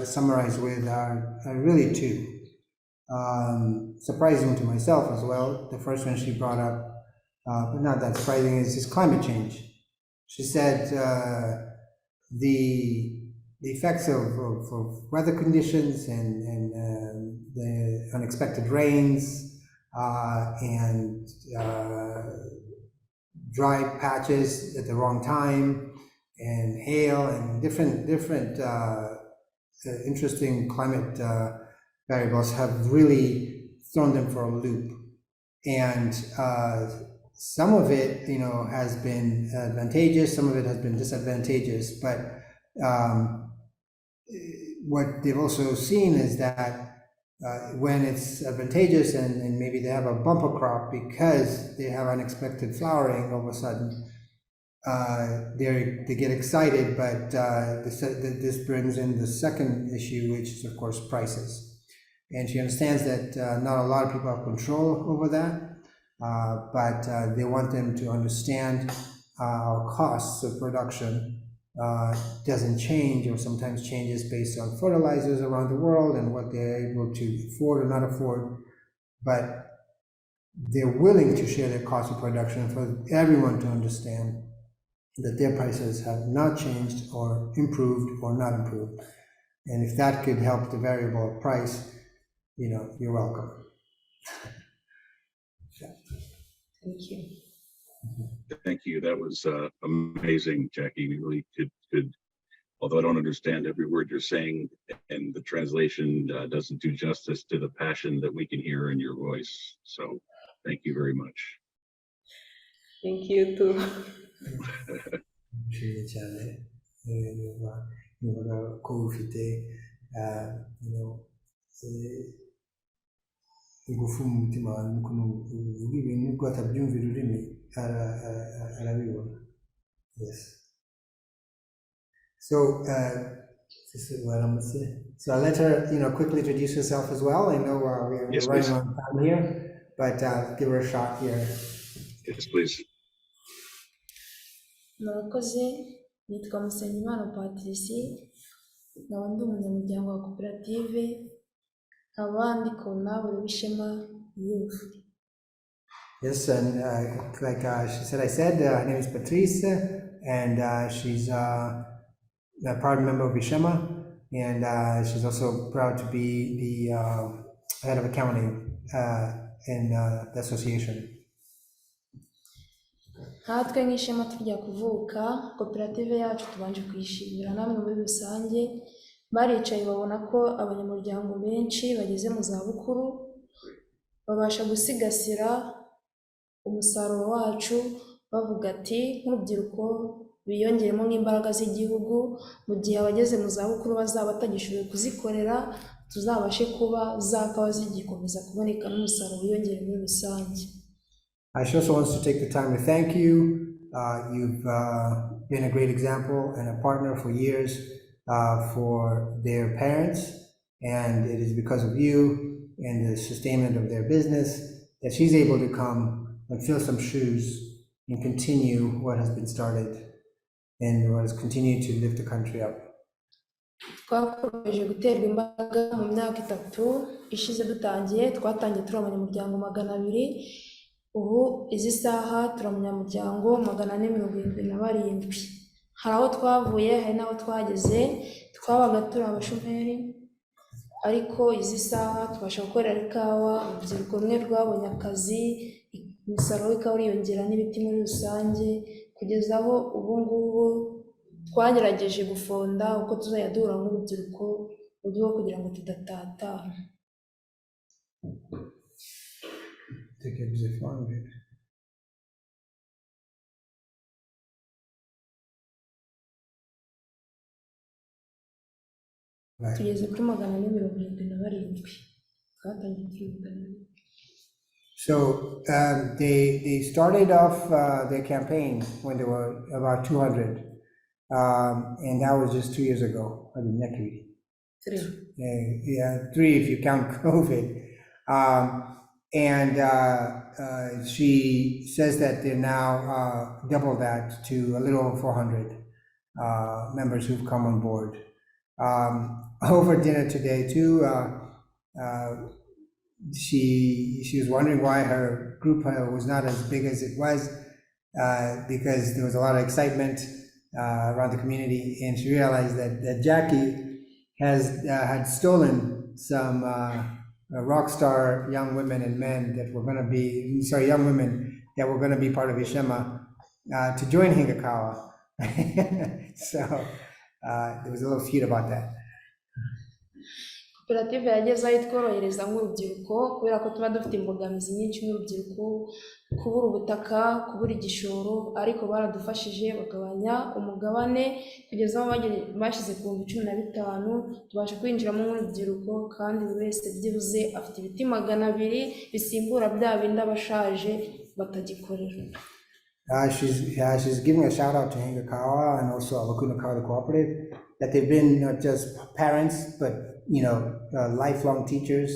summarize with are really two. Surprising to myself as well. The first one she brought up, but not that surprising, is climate change. She said the effects of weather conditions and the unexpected rains and dry patches at the wrong time and hail and different interesting climate variables have really thrown them for a loop. And some of it, has been advantageous, some of it has been disadvantageous, but what they've also seen is that when it's advantageous and maybe they have a bumper crop because they have unexpected flowering all of a sudden, they get excited, but this brings in the second issue, which is of course prices. And she understands that not a lot of people have control over that, but they want them to understand our costs of production doesn't change, or sometimes changes based on fertilizers around the world and what they're able to afford or not afford. But they're willing to share their cost of production for everyone to understand that their prices have not changed or improved or not improved. And if that could help the variable price, you're welcome. Thank you. Thank you. That was amazing, Jackie. We really could, although I don't understand every word you're saying, and the translation doesn't do justice to the passion that we can hear in your voice. So thank you very much. Thank you too. Nshimye cyane niba ko ufite ingufu mu mutima wawe n'ukuntu uvuga ibintu nubwo atabyumvira ururimi arabibona. Yes. So so I'll let her quickly introduce herself as well. I know we're Yes, running please. out of time here, but give her a shot here. Yes, please. Murakoze, nitwa Musengimana Patricie, nkaba ndi umunyamuryango wa koperative, nkaba ndi Konabure w'Ishema Youth. Yes, and like she said, her name is Patrice, and she's a proud member of Ishema, and she's also proud to be the head of accounting in the association. Natwe nk'Ishema tujya kuvuka, koperative yacu tubanje kuyishimira namwe muri rusange, baricaye babona ko abanyamuryango benshi bageze mu zabukuru, babasha gusigasira umusaruro wacu, bavuga ati nk'urubyiruko biyongeremo nk'imbaraga z'igihugu, mu gihe abageze mu zabukuru bazaba batagishoboye kuzikorera, tuzabashe kuba zakawa zigikomeza kuboneka n'umusaruro wiyongere muri rusange. She also wants to take the time to thank you. You've been a great example and a partner for years for their parents, and it is because of you and the sustainment of their business that she's able to come and fill some shoes and continue what has been started and what has continued to lift the country up. Twakomeje guterwa imbaraga mu myaka 3 ishize dutangiye, twatangiye turi abanyamuryango 200, ubu izi saha turi abanyamuryango 477. Hari aho twavuye, hari n'aho twageze, twabaga turi abashomeri, ariko izi saha tubasha gukorera ikawa, urubyiruko rumwe rwabonye akazi, umusaruro w'ikawa uriyongera n'ibiti muri rusange, kugeza aho ubu ngubu twagerageje gufonda uko tuzajya duhura nk'urubyiruko mu buryo bwo kugira ngo tudatatana. Tugeze kuri 477. Twatangiye twigana. So they started off their campaign when there were about 200, and that was just 2 years ago. I mean, not 3. 3. Yeah, 3 if you count COVID. And she says that they're now double that to a little over 400 members who've come on board. Over dinner today too, she was wondering why her group was not as big as it was, because there was a lot of excitement around the community, and she realized that Jackie had stolen some rock star young women and men that were going to be, young women that were going to be part of Ishema to join Hingakawa. So there was a little feud about that. koperative yageze aho itworohereza nk'urubyiruko kubera ko tuba dufite imbogamizi nyinshi nk'urubyiruko, kubura ubutaka, kubura igishoro, ariko baradufashije bagabanya umugabane kugeza aho bashyize ku 15,000 tubasha kwinjiramo nk'urubyiruko, kandi buri wese byibuze afite ibiti 200 bisimbura bya bindi abashaje batagikorera. She's giving a shout out to Hingakawa and also Abakunakawa, the cooperative, that they've been not just parents, but lifelong teachers.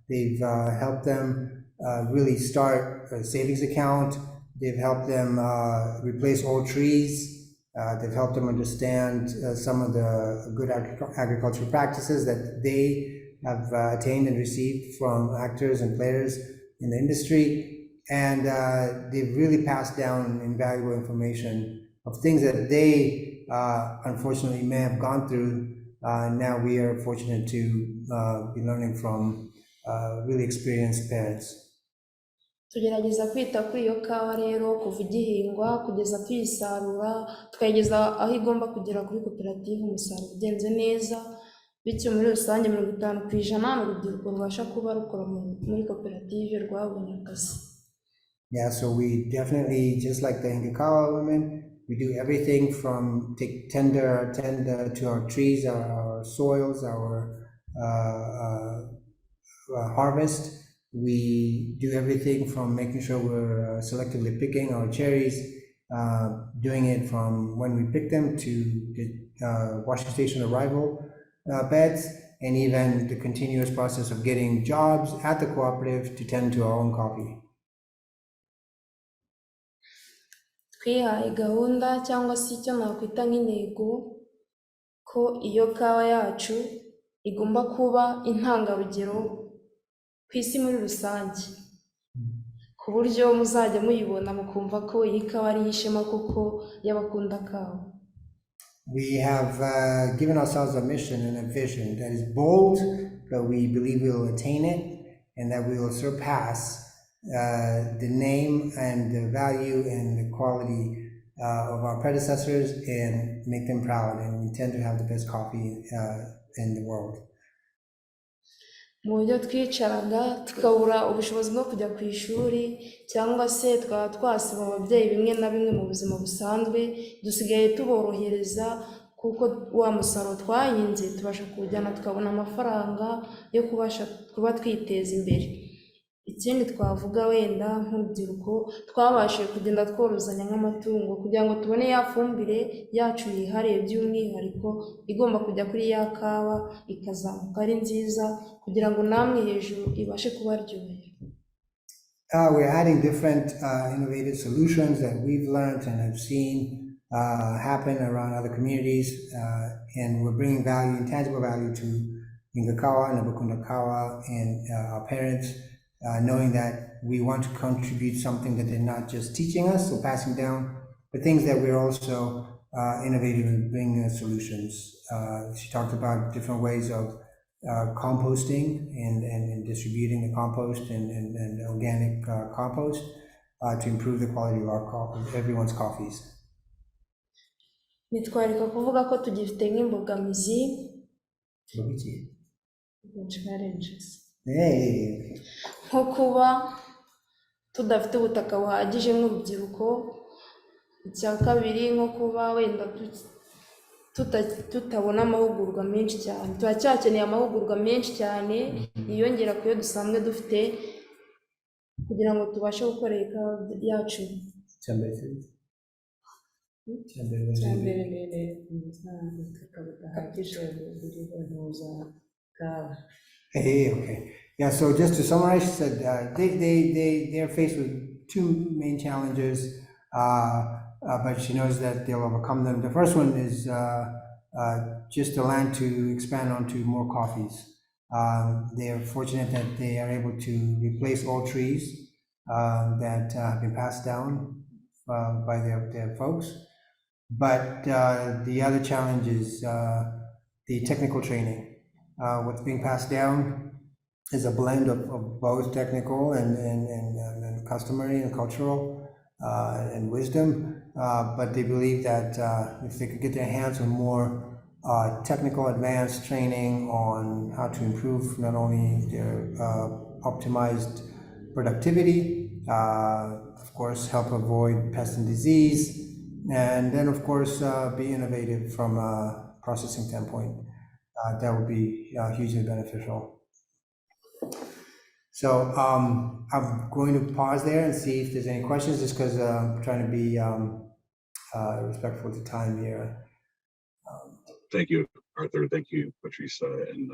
They've helped them really start a savings account. They've helped them replace old trees. They've helped them understand some of the good agricultural practices that they have attained and received from actors and players in the industry. And they've really passed down invaluable information of things that they unfortunately may have gone through. Now we are fortunate to be learning from really experienced parents. Tugerageza kwita kuri iyo kawa rero kuva igihingwa kugeza tuyisarura, tukayigeza aho igomba kugera kuri koperative umusaruro ugenze neza, bityo muri rusange 50% n'urubyiruko rubasha kuba rukora muri koperative rwabonye akazi. Yeah, so we definitely, just like the Hingakawa women, we do everything from tender to our trees, our soils, our harvest. We do everything from making sure we're selectively picking our cherries, doing it from when we pick them to the washing station arrival beds, and even the continuous process of getting jobs at the cooperative to tend to our own coffee. Twihaye gahunda cyangwa se icyo nakwita nk'intego ko iyo kawa yacu igomba kuba intangarugero ku isi muri rusange, ku buryo muzajya muyibona mukumva ko iyi kawa ari ishema kuko y'abakunda kawa. We have given ourselves a mission and a vision that is bold, but we believe we will attain it, and that we will surpass the name and the value and the quality of our predecessors and make them proud, and we intend to have the best coffee in the world. Mu buryo twicaraga tukabura ubushobozi bwo kujya ku ishuri cyangwa se twaba twasiba ababyeyi bimwe na bimwe mu buzima busanzwe, dusigaye tuborohereza kuko wa musaruro twahinze tubasha kuwujyana tukabona amafaranga yo kubasha kuba twiteza imbere. Ikindi twavuga wenda nk'urubyiruko twabashije kugenda tworozanya nk'amatungo kugira ngo tubone ya fumbire yacu yihariye by'umwihariko igomba kujya kuri ya kawa ikazamuka ari nziza kugira ngo namwe hejuru ibashe kubaryohera. We're adding different innovative solutions that we've learned and have seen happen around other communities, and we're bringing value, intangible value to Hingakawa and Abakunakawa and our parents, knowing that we want to contribute something that they're not just teaching us or passing down, but things that we're also innovative in bringing solutions. She talked about different ways of composting and distributing the compost and organic compost to improve the quality of everyone's coffees. Nitwareka kuvuga ko tugifite nk'imbogamizi nko kuba tudafite ubutaka buhagije nk'urubyiruko, icya kabiri nko kuba wenda tutabona amahugurwa menshi cyane, turacyakeneye amahugurwa menshi cyane yiyongera ku yo dusanzwe dufite kugira ngo tubashe gukorera ikawa yacu. cyambere rero ubutaka budahagije buriho ntuza kawa. Okay. Yeah, so just to summarize, she said they're faced with two main challenges, but she knows that they'll overcome them. The first one is just the land to expand onto more coffees. They're fortunate that they are able to replace all trees that have been passed down by their folks. But the other challenge is the technical training. What's being passed down is a blend of both technical and customary and cultural and wisdom. But they believe that if they could get their hands on more technical advanced training on how to improve not only their optimized productivity, of course, help avoid pest and disease, and then, of course, be innovative from a processing standpoint. That would be hugely beneficial. So I'm going to pause there and see if there's any questions, just because I'm trying to be respectful to time here. Thank you, Arthur. Thank you, Patrice and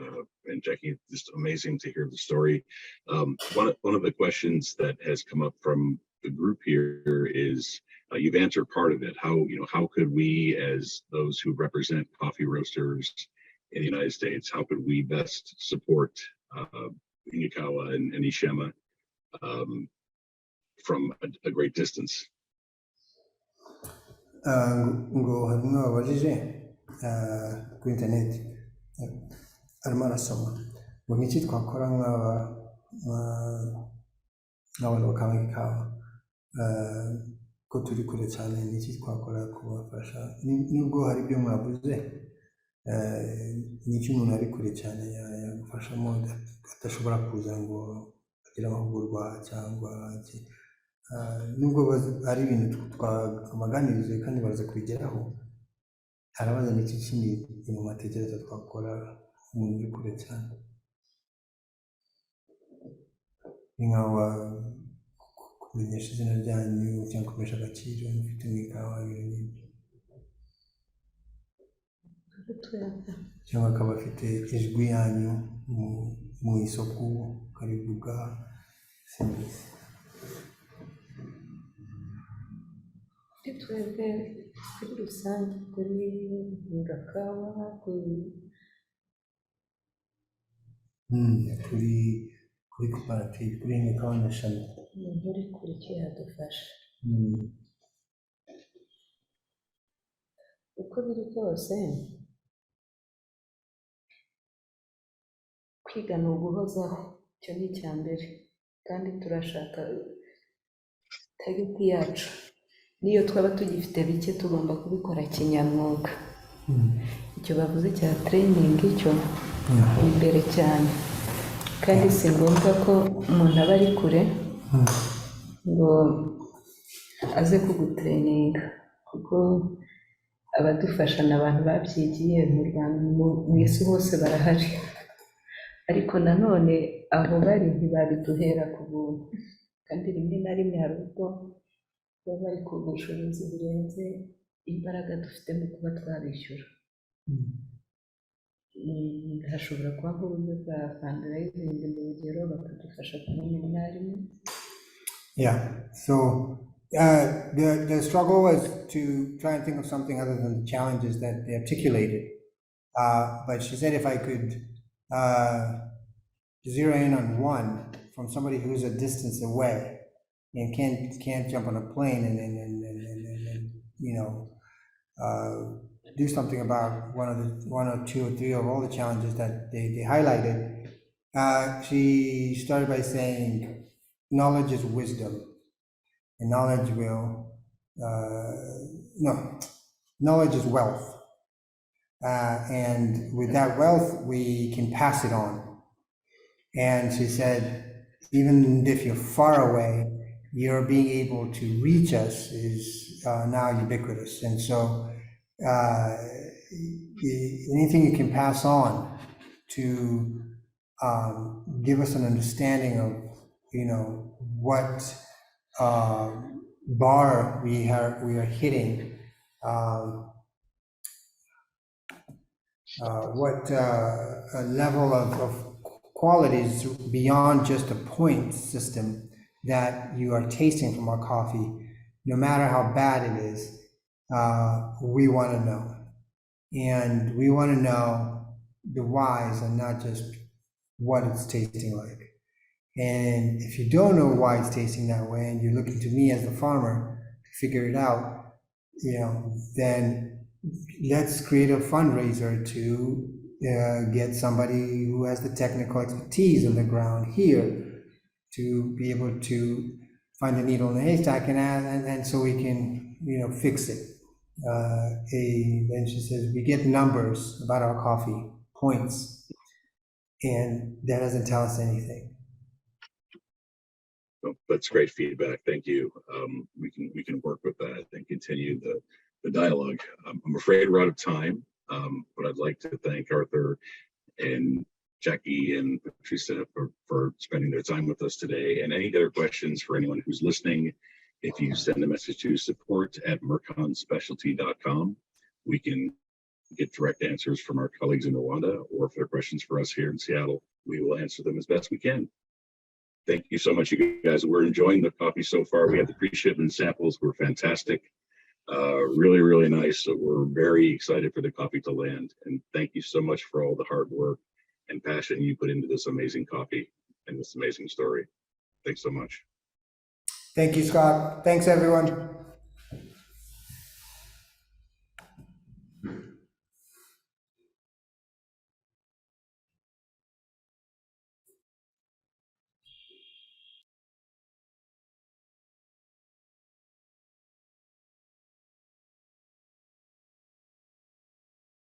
Jackie. Just amazing to hear the story. One of the questions that has come up from the group here is you've answered part of it. How could we, as those who represent coffee roasters in the United States, how could we best support Inyakawa and Ishema from a great distance? Ngo harimo abajije ku internet arimo arasoma ngo niki twakora nk'abantu bakanywa ikawa ko turi kure cyane, niki twakora kubafasha nubwo hari ibyo mwavuze, niki umuntu ari kure cyane yagufashamo adashobora kuza ngo agire amahugurwa cyangwa iki. Nubwo ari ibintu twamaganirize kandi baraza kubigeraho, harabaza n'iki kindi inyuma atekereza twakora umuntu uri kure cyane, ni nkaho kumenyesha izina ryanyu cyangwa kumesha agaciro mufite mu ikawa, ibintu nk'ibyo, cyangwa akaba afite ijwi yanyu mu isoko ukarivuga, simbizi. Kuri twebwe kuri rusange kuri Ngakawa kuri koperative kuri Ngakawa na Shami, umuntu uri kure icyo yadufasha. Uko biri kose kwiga ni uguhozaho, icyo ni icya mbere, kandi turashaka tageti yacu niyo twaba tugifite bike tugomba kubikora kinyamwuga. Icyo bavuze cya training cyo ni imbere cyane, kandi si ngombwa ko umuntu aba ari kure ngo aze kugutraininga, kuko abadufasha ni abantu babyigiye mu Rwanda, mu isi hose barahari, ariko nanone aho bari ntibabiduhera ku buntu, kandi rimwe na rimwe hari ubwo baba bari ku bushobozi burenze imbaraga dufite mu kuba twabishyura. Hashobora kuba nk'uburyo bwa fundraising mu rugero bakadufasha kubona umwarimu. Yeah, so the struggle was to try and think of something other than the challenges that they articulated. But she said if I could zero in on one from somebody who's a distance away and can't jump on a plane and do something about one or two or three of all the challenges that they highlighted. She started by saying, knowledge is wisdom, and knowledge is wealth. And with that wealth, we can pass it on. And she said, even if you're far away, your being able to reach us is now ubiquitous. And so anything you can pass on to give us an understanding of, what bar we are hitting, what level of qualities beyond just a point system that you are tasting from our coffee, no matter how bad it is, we want to know. And we want to know the whys and not just what it's tasting like. And if you don't know why it's tasting that way and you're looking to me as the farmer to figure it out, then let's create a fundraiser to get somebody who has the technical expertise on the ground here to be able to find the needle in the haystack and so we can, fix it. Then she says, we get numbers about our coffee, points, and that doesn't tell us anything. So that's great feedback. Thank you. We can work with that and continue the dialogue. I'm afraid we're out of time, but I'd like to thank Arthur and Jackie and Patricia for spending their time with us today. And any other questions for anyone who's listening, if you send a message to support@merconspecialty.com, we can get direct answers from our colleagues in Rwanda, or if there are questions for us here in Seattle, we will answer them as best we can. Thank you so much, you guys. We're enjoying the coffee so far. We had the pre-shipment samples were fantastic. Really, really nice. So we're very excited for the coffee to land. And thank you so much for all the hard work and passion you put into this amazing coffee and this amazing story. Thanks so much. Thank you, Scott. Thanks, everyone.